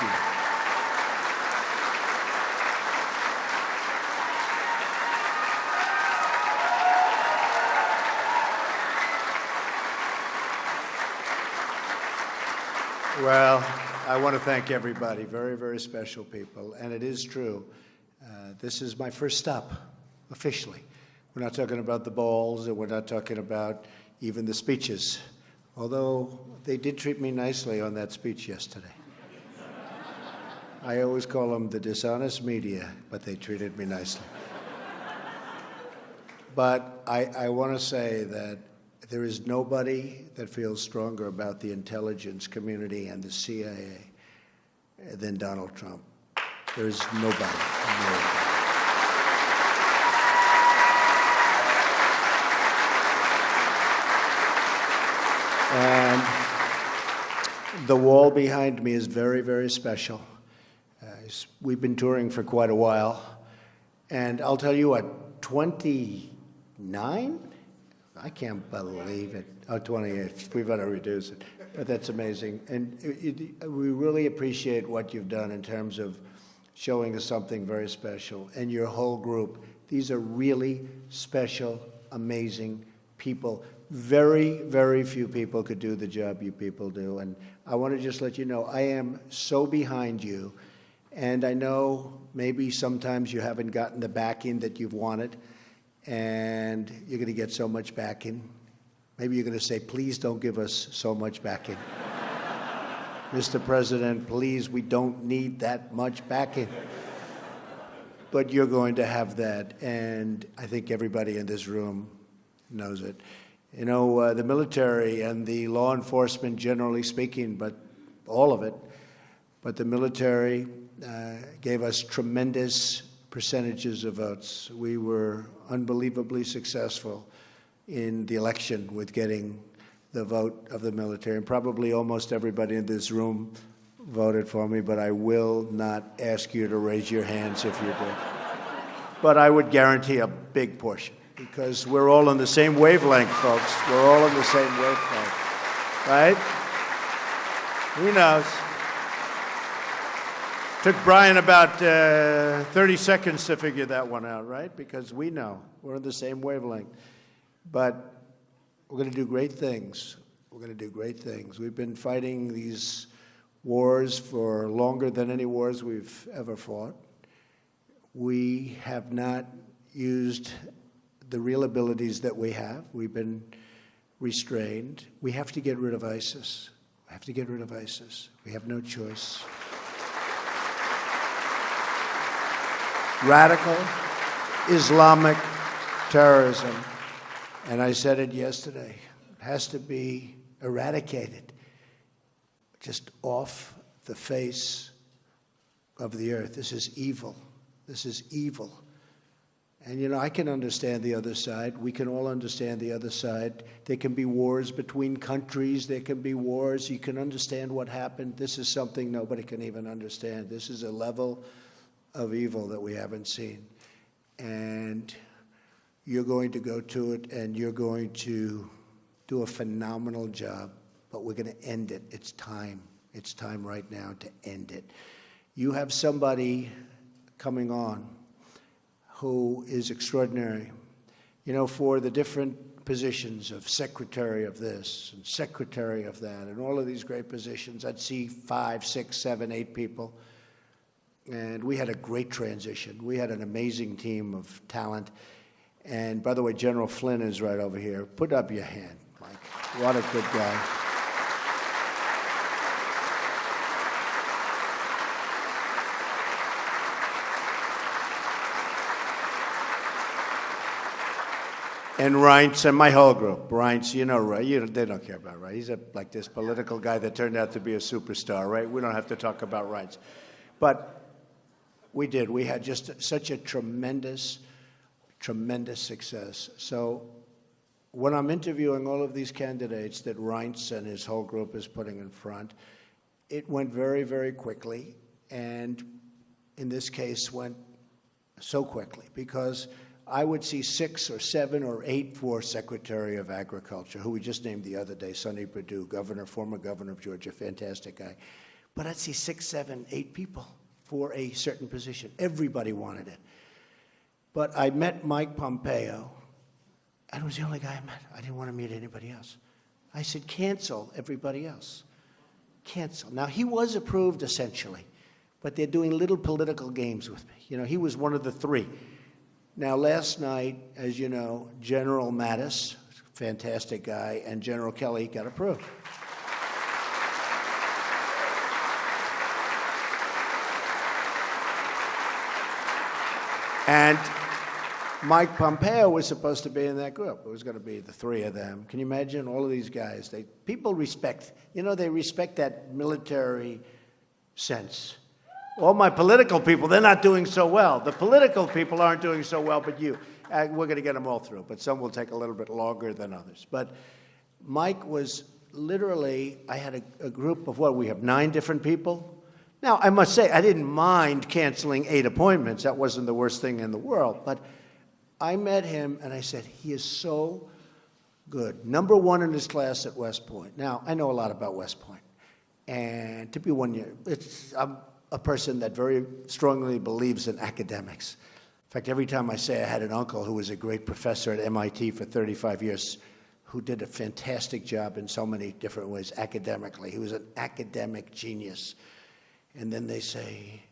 you. Well, I want to thank everybody, very, very special people. And it is true, this is my first stop, officially. We're not talking about the balls, and we're not talking about even the speeches, although they did treat me nicely on that speech yesterday. I always call them the dishonest media, but they treated me nicely. But I want to say that there is nobody that feels stronger about the intelligence community and the CIA than Donald Trump. There is nobody. And the wall behind me is very, very special. We've been touring for quite a while. And I'll tell you what, 29? I can't believe it. Oh, 28. We better reduce it. But that's amazing. And we really appreciate what you've done in terms of showing us something very special. And your whole group. These are really special, amazing people. Very, very few people could do the job you people do. And I want to just let you know, I am so behind you. And I know maybe sometimes you haven't gotten the backing that you've wanted. And you're going to get so much backing. Maybe you're going to say, please don't give us so much backing. Mr. President, please, we don't need that much backing. But you're going to have that, and I think everybody in this room knows it. You know, the military and the law enforcement, generally speaking, but all of it, but the military gave us tremendous percentages of votes. We were unbelievably successful in the election with getting the vote of the military. And probably almost everybody in this room voted for me, but I will not ask you to raise your hands if you did. But I would guarantee a big portion, because we're all on the same wavelength, folks. We're all on the same wavelength, right? Who knows? Took Brian about 30 seconds to figure that one out, right? Because we know we're on the same wavelength. But we're going to do great things. We're going to do great things. We've been fighting these wars for longer than any wars we've ever fought. We have not used the real abilities that we have. We've been restrained. We have to get rid of ISIS. We have to get rid of ISIS. We have no choice. Radical Islamic terrorism, and I said it yesterday, has to be eradicated just off the face of the earth. This is evil. This is evil. And, you know, I can understand the other side. We can all understand the other side. There can be wars between countries. There can be wars. You can understand what happened. This is something nobody can even understand. This is a level of evil that we haven't seen. And you're going to go to it, and you're going to do a phenomenal job, but we're going to end it. It's time. It's time right now to end it. You have somebody coming on who is extraordinary. You know, for the different positions of secretary of this and secretary of that and all of these great positions, I'd see 5, 6, 7, 8 people. And we had a great transition. We had an amazing team of talent. And by the way, General Flynn is right over here. Put up your hand, Mike. What a good guy. And Reince and my whole group. Reince, you know, right? They don't care about Reince. He's like this political guy that turned out to be a superstar, right? We don't have to talk about Reince. But we did. We had just such a tremendous success. So when I'm interviewing all of these candidates that Reince and his whole group is putting in front, it went very, very quickly. And in this case, went so quickly because I would see 6 or 7 or 8 for Secretary of Agriculture, who we just named the other day, Sonny Perdue, former governor of Georgia, fantastic guy. But I'd see 6, 7, 8 people for a certain position. Everybody wanted it. But I met Mike Pompeo, and it was the only guy I met. I didn't want to meet anybody else. I said, cancel everybody else. Cancel. Now, he was approved essentially, but they're doing little political games with me. You know, he was one of the 3. Now, last night, as you know, General Mattis, fantastic guy, and General Kelly got approved. And Mike Pompeo was supposed to be in that group. It was going to be the 3 of them. Can you imagine all of these guys? People respect, they respect that military sense. All my political people, they're not doing so well. The political people aren't doing so well, but you. We're going to get them all through, but some will take a little bit longer than others. But Mike was literally, I had a group of we have 9 different people. Now, I must say, I didn't mind canceling 8 appointments. That wasn't the worst thing in the world. But I met him, and I said, he is so good. #1 in his class at West Point. Now, I know a lot about West Point. And to be 1 year, I'm a person that very strongly believes in academics. In fact, every time I say I had an uncle who was a great professor at MIT for 35 years, who did a fantastic job in so many different ways academically. He was an academic genius. And then they say,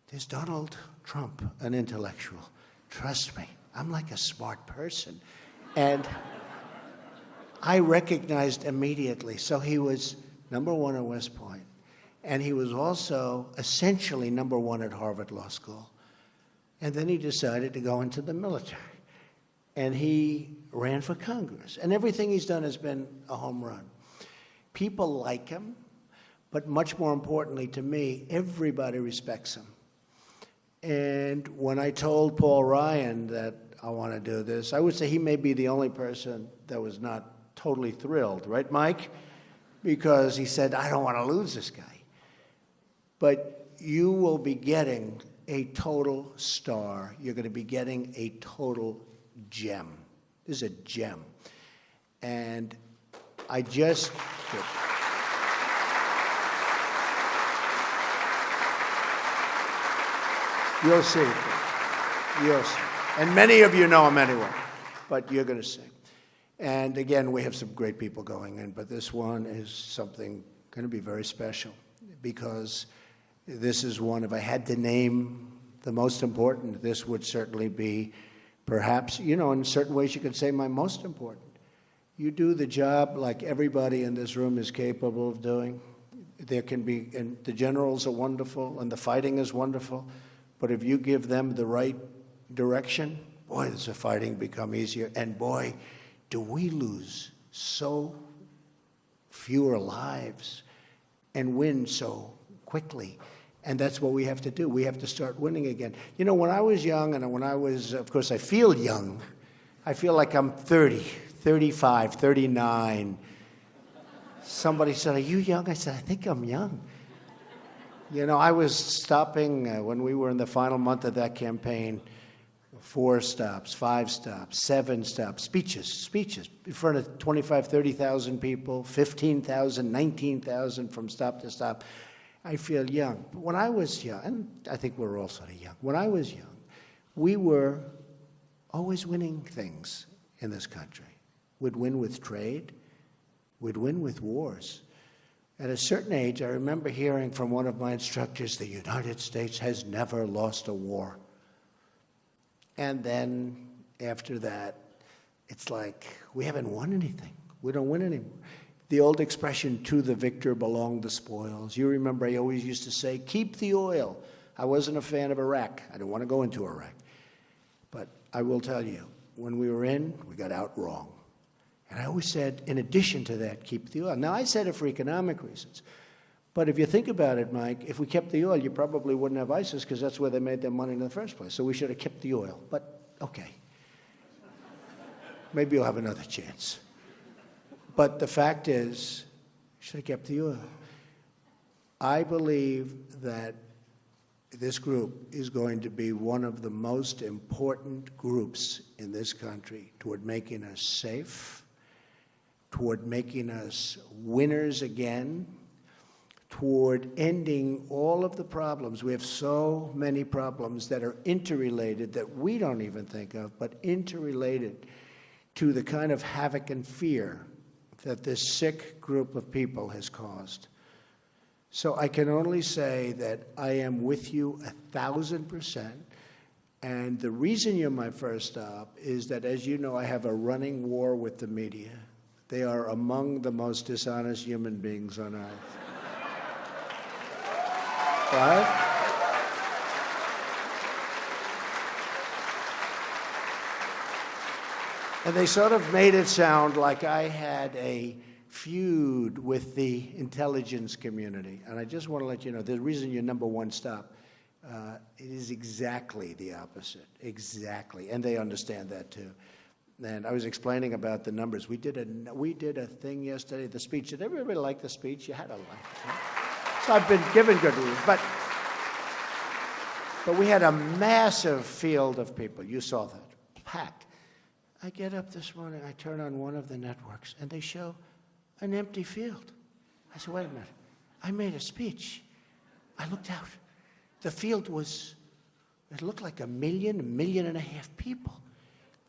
there's Donald Trump, an intellectual. Trust me, I'm like a smart person. And I recognized immediately. So he was #1 at West Point. And he was also essentially #1 at Harvard Law School. And then he decided to go into the military. And he ran for Congress. And everything he's done has been a home run. People like him. But much more importantly to me, everybody respects him. And when I told Paul Ryan that I want to do this, I would say he may be the only person that was not totally thrilled, right, Mike? Because he said, I don't want to lose this guy. But you will be getting a total star. You're going to be getting a total gem. This is a gem. And I just... You'll see. You'll see. And many of you know him anyway, but you're going to see. And again, we have some great people going in, but this one is something going to be very special because this is one, if I had to name the most important, this would certainly be perhaps, in certain ways you could say my most important. You do the job like everybody in this room is capable of doing. There can be, and the generals are wonderful, and the fighting is wonderful. But if you give them the right direction, boy, does the fighting become easier. And boy, do we lose so fewer lives and win so quickly. And that's what we have to do. We have to start winning again. When I was young, and when I was, of course, I feel young. I feel like I'm 30, 35, 39. Somebody said, are you young? I said, I think I'm young. I was stopping when we were in the final month of that campaign, 4 stops, 5 stops, 7 stops, speeches in front of 25, 30,000 people, 15,000, 19,000 from stop to stop. I feel young. But when I was young, and I think we're all sort of young, when I was young, we were always winning things in this country. We'd win with trade. We'd win with wars. At a certain age, I remember hearing from one of my instructors, the United States has never lost a war. And then after that, it's like, we haven't won anything. We don't win anymore. The old expression, to the victor belong the spoils. You remember I always used to say, keep the oil. I wasn't a fan of Iraq. I didn't want to go into Iraq. But I will tell you, when we were in, we got out wrong. And I always said, in addition to that, keep the oil. Now, I said it for economic reasons. But if you think about it, Mike, if we kept the oil, you probably wouldn't have ISIS because that's where they made their money in the first place. So we should have kept the oil. But, okay. Maybe you'll have another chance. But the fact is, you should have kept the oil. I believe that this group is going to be one of the most important groups in this country toward making us safe, toward making us winners again, toward ending all of the problems. We have so many problems that are interrelated that we don't even think of, but interrelated to the kind of havoc and fear that this sick group of people has caused. So I can only say that I am with you 1,000%. And the reason you're my first stop is that, as you know, I have a running war with the media. They are among the most dishonest human beings on earth. Right? And they sort of made it sound like I had a feud with the intelligence community. And I just want to let you know, the reason you're number one stop, it is exactly the opposite. Exactly. And they understand that too. And I was explaining about the numbers. We did a thing yesterday, the speech. Did everybody like the speech? You had to like it. Right? So I've been given good reviews. But we had a massive field of people. You saw that. Packed. I get up this morning, I turn on one of the networks, and they show an empty field. I said, wait a minute. I made a speech. I looked out. The field it looked like 1 million and a half people.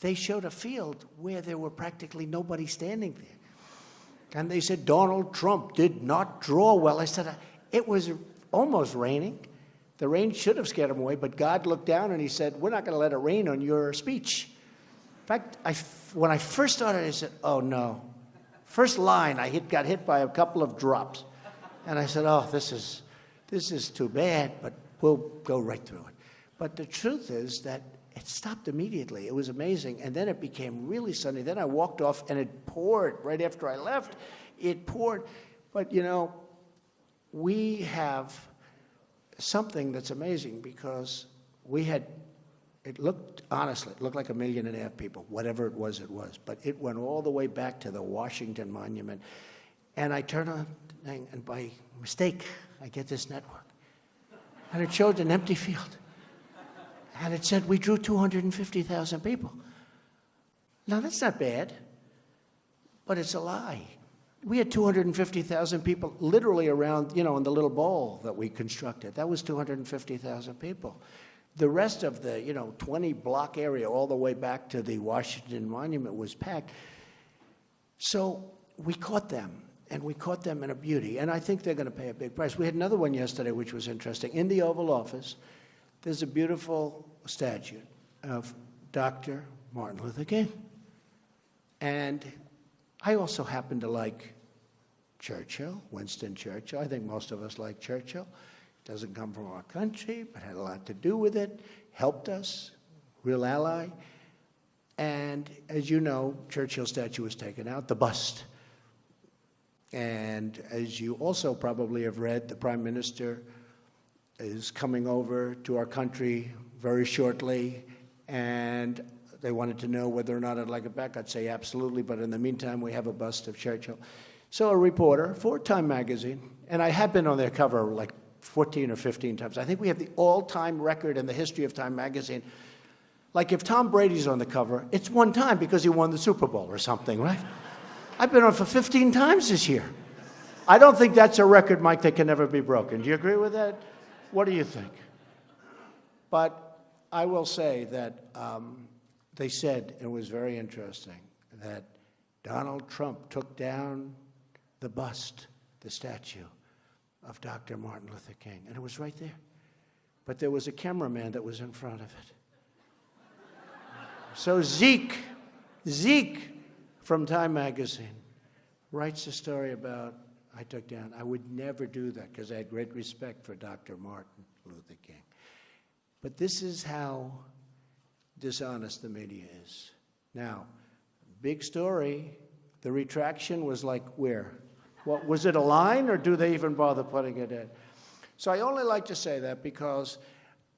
They showed a field where there were practically nobody standing there. And they said, Donald Trump did not draw well. I said, it was almost raining. The rain should have scared him away, but God looked down and he said, we're not going to let it rain on your speech. In fact, when I first started, I said, oh no. First line, got hit by a couple of drops. And I said, oh, this is too bad, but we'll go right through it. But the truth is that it stopped immediately. It was amazing. And then it became really sunny. Then I walked off and it poured right after I left. It poured. But, you know, we have something that's amazing because it looked like 1.5 million people, whatever it was. But it went all the way back to the Washington Monument. And I turn on the thing, and by mistake, I get this network. And it showed an empty field. And it said we drew 250,000 people. Now, that's not bad, but it's a lie. We had 250,000 people literally around, in the little bowl that we constructed. That was 250,000 people. The rest of the, 20-block area all the way back to the Washington Monument was packed. So we caught them, and we caught them in a beauty. And I think they're going to pay a big price. We had another one yesterday, which was interesting. In the Oval Office, there's a beautiful statue of Dr. Martin Luther King. And I also happen to like Churchill, Winston Churchill. I think most of us like Churchill. Doesn't come from our country, but had a lot to do with it, helped us, real ally. And as you know, Churchill's statue was taken out, the bust. And as you also probably have read, the Prime Minister is coming over to our country very shortly, and they wanted to know whether or not I'd like it back. I'd say absolutely, but in the meantime, we have a bust of Churchill. So a reporter for Time magazine, and I have been on their cover like 14 or 15 times. I think we have the all-time record in the history of Time magazine. Like if Tom Brady's on the cover, it's one time because he won the Super Bowl or something, right? I've been on for 15 times this year. I don't think that's a record, Mike, that can never be broken. Do you agree with that? What do you think? But I will say that they said, it was very interesting, that Donald Trump took down the bust, the statue of Dr. Martin Luther King, and it was right there. But there was a cameraman that was in front of it. So Zeke from Time magazine writes a story about I took down. I would never do that because I had great respect for Dr. Martin Luther King. But this is how dishonest the media is. Now, big story, the retraction was like where? What, was it a line, or do they even bother putting it in? So I only like to say that because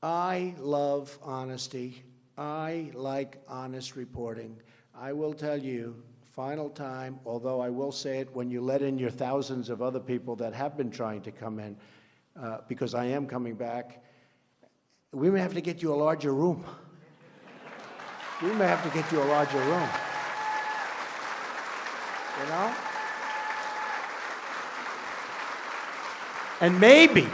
I love honesty. I like honest reporting. I will tell you, final time, although I will say it when you let in your thousands of other people that have been trying to come in, because I am coming back, we may have to get you a larger room. We may have to get you a larger room. You know? And maybe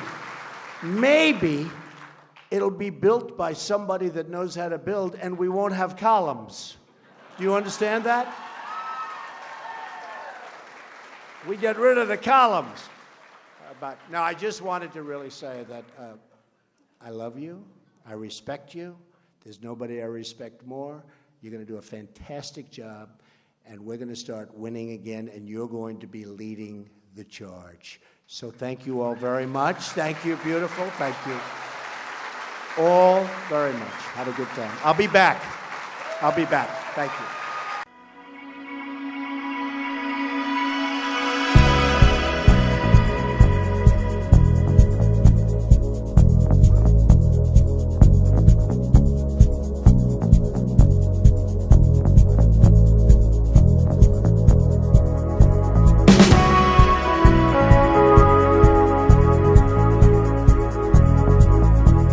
it'll be built by somebody that knows how to build, and we won't have columns. Do you understand that? We get rid of the columns. But no, I just wanted to really say that I love you. I respect you. There's nobody I respect more. You're going to do a fantastic job, and we're going to start winning again, and you're going to be leading the charge. So thank you all very much. Thank you, beautiful. Thank you all very much. Have a good time. I'll be back. Thank you.